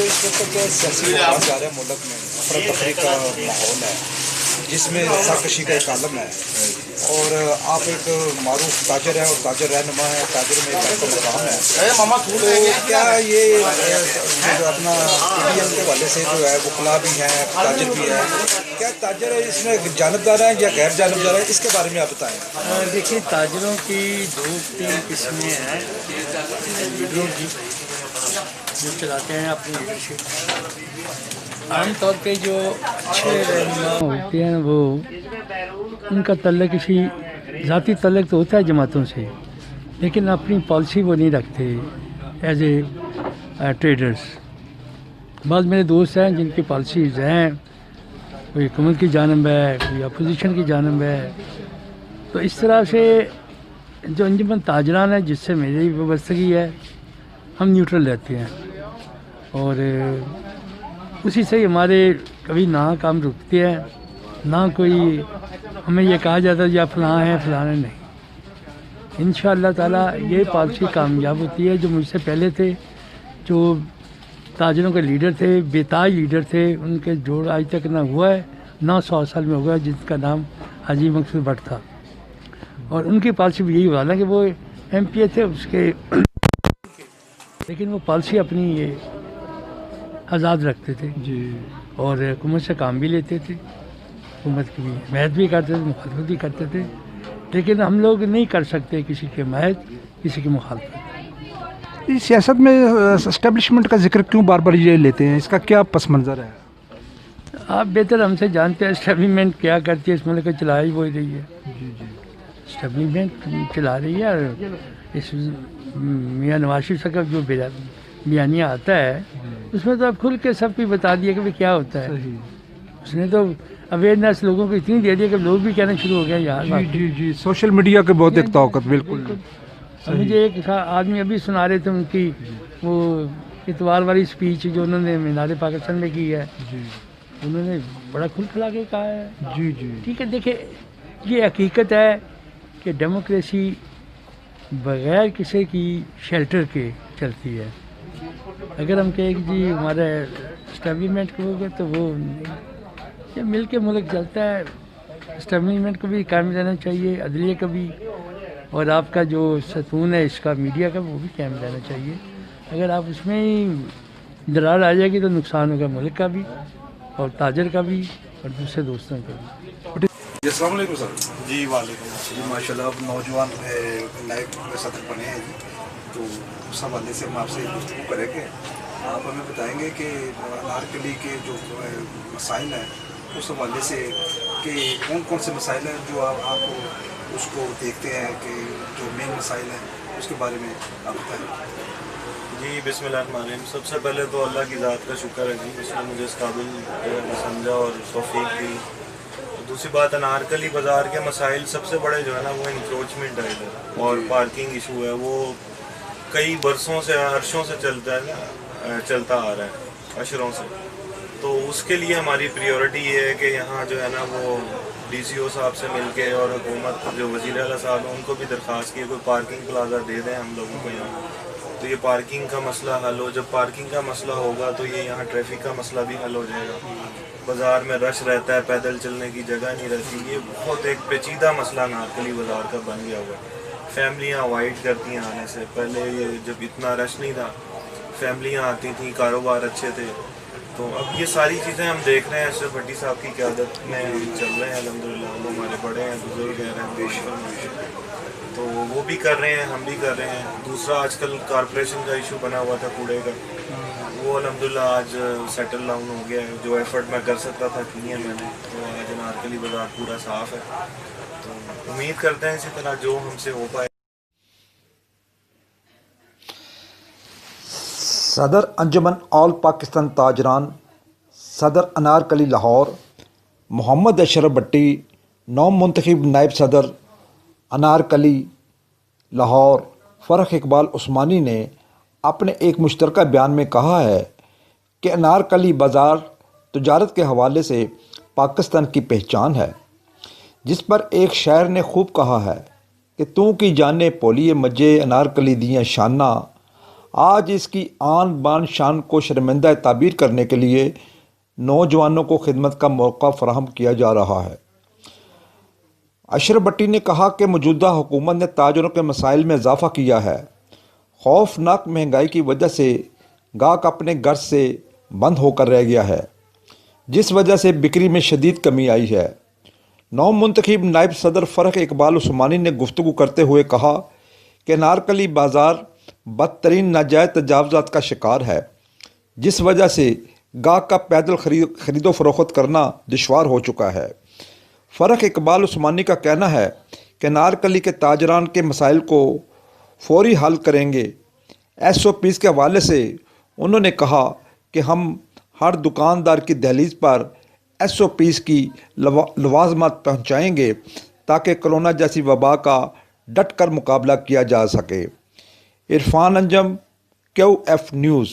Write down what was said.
اس وقت سیاسی مقام جا رہے ہیں ملک میں افراتفری کا ماحول ہے جس میں سرکشی کا ایک عالم ہے اور آپ ایک معروف تاجر ہیں اور تاجر رہنما ہے، تاجر میں ایک مقام ہے، تو کیا یہ اپنا پی ڈی ایم کے حوالے سے جو ہے وکلا بھی ہیں، تاجر بھی ہے، کیا تاجر اس میں جانبدار ہیں یا غیر جانبدار ہیں، اس کے بارے میں آپ بتائیں؟ دیکھیے، تاجروں کی دو تین قسمیں ہیں لیڈروں کی جو چلاتے ہیں اپنی لیڈرشپ۔ عام طور پہ جو اچھے رہنما ہوتے ہیں وہ ان کا تعلق کسی ذاتی تعلق تو ہوتا ہے جماعتوں سے، لیکن اپنی پالیسی وہ نہیں رکھتے ایز اے ٹریڈرز۔ بعض میرے دوست ہیں جن کی پالیسیز ہیں، کوئی حکومت کی جانب ہے، کوئی اپوزیشن کی جانب ہے، تو اس طرح سے جو انجمن تاجران ہے جس سے میری وابستگی ہے، ہم نیوٹرل رہتے ہیں اور اسی سے ہمارے کبھی نہ کام رکتے ہیں، نہ کوئی ہمیں یہ کہا جاتا ہے یا فلاں ہے فلاں نہیں۔ انشاءاللہ تعالیٰ یہ پالیسی کامیاب ہوتی ہے۔ جو مجھ سے پہلے تھے، جو تاجروں کے لیڈر تھے، بے تاج لیڈر تھے، ان کے جوڑ آج تک نہ ہوا ہے نہ 100 سال میں ہوگا، جن کا نام حاجی مقصود بٹ تھا، اور ان کی پالیسی بھی یہی ہوا، حالانکہ وہ ایم پی اے تھے اس کے، لیکن وہ پالیسی اپنی یہ آزاد رکھتے تھے اور حکومت سے کام بھی لیتے تھے، حکومت کی بھی حمایت بھی کرتے تھے، مخالفت بھی کرتے تھے، لیکن ہم لوگ نہیں کر سکتے کسی کی حمایت، کسی کی مخالفت۔ اس سیاست میں اسٹیبلشمنٹ کا ذکر کیوں بار بار یہ لیتے ہیں؟ اس کا کیا پس منظر ہے؟ آپ بہتر ہم سے جانتے ہیں اسٹیبلشمنٹ کیا کرتی ہے، اس ملک کو چلا ہی وہی رہی ہے۔ اسٹیبلشمنٹ چلا رہی ہے، اور اس میاں نواز شریف صاحب کا جو بیانیہ آتا ہے اس میں تو اب کھل کے سب کچھ بتا دیا کہ کیا ہوتا ہے۔ اس نے تو اویئرنیس لوگوں کو اتنی دے دی کہ لوگ بھی کہنا شروع ہو گئے یار جی سوشل میڈیا کے بہت ایک طاقت، بالکل۔ مجھے ایک آدمی ابھی سنا رہے تھے ان کی وہ اتوار والی اسپیچ جو انہوں نے مینار پاکستان میں کی ہے، انہوں نے بڑا کھل کھلا کے کہا ہے۔ ٹھیک ہے، دیکھیں یہ حقیقت ہے کہ ڈیموکریسی بغیر کسی کی شیلٹر کے چلتی ہے۔ اگر ہم کہیں کہ جی ہمارا اسٹیبلشمنٹ کو ہوگا تو وہ یہ مل کے ملک چلتا ہے۔ اسٹیبلشمنٹ کو بھی قائم رہنا چاہیے، عدلیہ کا بھی، اور آپ کا جو ستون ہے اس کا میڈیا کا وہ بھی قائم رہنا چاہیے۔ اگر آپ اس میں ہی درار آ جائے گی تو نقصان ہوگا ملک کا بھی اور تاجر کا بھی اور دوسرے دوستوں کا بھی۔ السلام علیکم سر۔ جی وعلیکم السلام۔ جی ماشاء اللہ، آپ نوجوان نائب صدر بنے ہیں جی، تو اس حوالے سے ہم آپ سے گفتگو کریں گے۔ آپ ہمیں بتائیں گے کہ انارکلی کے جو مسائل ہیں اس حوالے سے کہ کون کون سے مسائل ہیں جو آپ اس کو دیکھتے ہیں کہ جو مین مسائل ہیں اس کے بارے میں آپ بتائیں۔ جی بسم اللہ الرحمن الرحیم۔ سب سے پہلے تو اللہ کی ذات کا شکر ہے جی، اس نے مجھے اس قابل سمجھا اور توفیق دی۔ دوسری بات، انارکلی بازار کے مسائل سب سے بڑے جو ہے نا وہ انکروچمنٹ ہے ادھر، اور پارکنگ ایشو ہے، وہ کئی برسوں سے عرصوں سے چلتا آ رہا ہے، عشروں سے۔ تو اس کے لیے ہماری پریورٹی یہ ہے کہ یہاں جو ہے نا وہ ڈی سی او صاحب سے مل کے اور حکومت جو وزیر اعلیٰ صاحب ہیں ان کو بھی درخواست کی کوئی پارکنگ پلازا دے دیں ہم لوگوں کو یہاں، تو یہ پارکنگ کا مسئلہ حل ہو۔ جب پارکنگ کا مسئلہ ہوگا تو یہ یہاں ٹریفک کا مسئلہ بھی حل ہو جائے گا۔ بازار میں رش رہتا ہے، پیدل چلنے کی جگہ نہیں رہتی، یہ بہت ایک پیچیدہ مسئلہ انارکلی بازار کا بن گیا ہوا ہے۔ فیملیاں اوائڈ کرتی ہیں آنے سے، پہلے یہ جب اتنا رش نہیں تھا فیملیاں آتی تھیں، کاروبار اچھے تھے، تو اب یہ ساری چیزیں ہم دیکھ رہے ہیں اشرف بھٹی صاحب کی قیادت میں ہم چل رہے ہیں الحمدللہ۔ وہ ہمارے بڑے ہیں، بزرگ ہیں، تو وہ بھی کر رہے ہیں، ہم بھی کر رہے ہیں۔ دوسرا، آج کل کارپوریشن کا ایشو بنا ہوا تھا کوڑے کا، وہ الحمدللہ آج سیٹل ڈاؤن ہو گیا ہے۔ جو ایفرٹ میں کر سکتا تھا کی ہے میں نے، تو آج انارکلی بازار پورا صاف ہے۔ تو امید کرتے ہیں اسی طرح جو ہم سے ہو پائے۔ صدر انجمن آل پاکستان تاجران صدر انارکلی لاہور محمد اشرف بٹی، نو منتخب نائب صدر انارکلی لاہور فرح اقبال عثمانی نے اپنے ایک مشترکہ بیان میں کہا ہے کہ انارکلی بازار تجارت کے حوالے سے پاکستان کی پہچان ہے، جس پر ایک شاعر نے خوب کہا ہے کہ تو کی جانے پولیے مجھے انارکلی دیاں شانہ، آج اس کی آن بان شان کو شرمندہ تعبیر کرنے کے لیے نوجوانوں کو خدمت کا موقع فراہم کیا جا رہا ہے۔ اشرف بھٹی نے کہا کہ موجودہ حکومت نے تاجروں کے مسائل میں اضافہ کیا ہے۔ خوفناک مہنگائی کی وجہ سے گاہک اپنے گھر سے بند ہو کر رہ گیا ہے، جس وجہ سے بکری میں شدید کمی آئی ہے۔ نو منتخب نائب صدر فرق اقبال عثمانی نے گفتگو کرتے ہوئے کہا کہ انارکلی بازار بدترین ناجائز تجاوزات کا شکار ہے، جس وجہ سے گاہک کا پیدل خرید و فروخت کرنا دشوار ہو چکا ہے۔ فرق اقبال عثمانی کا کہنا ہے کہ انارکلی کے تاجران کے مسائل کو فوری حل کریں گے۔ SOPs کے حوالے سے انہوں نے کہا کہ ہم ہر دکاندار کی دہلیز پر SOPs کی لوازمات پہنچائیں گے تاکہ کرونا جیسی وبا کا ڈٹ کر مقابلہ کیا جا سکے۔ عرفان انجم، QF نیوز۔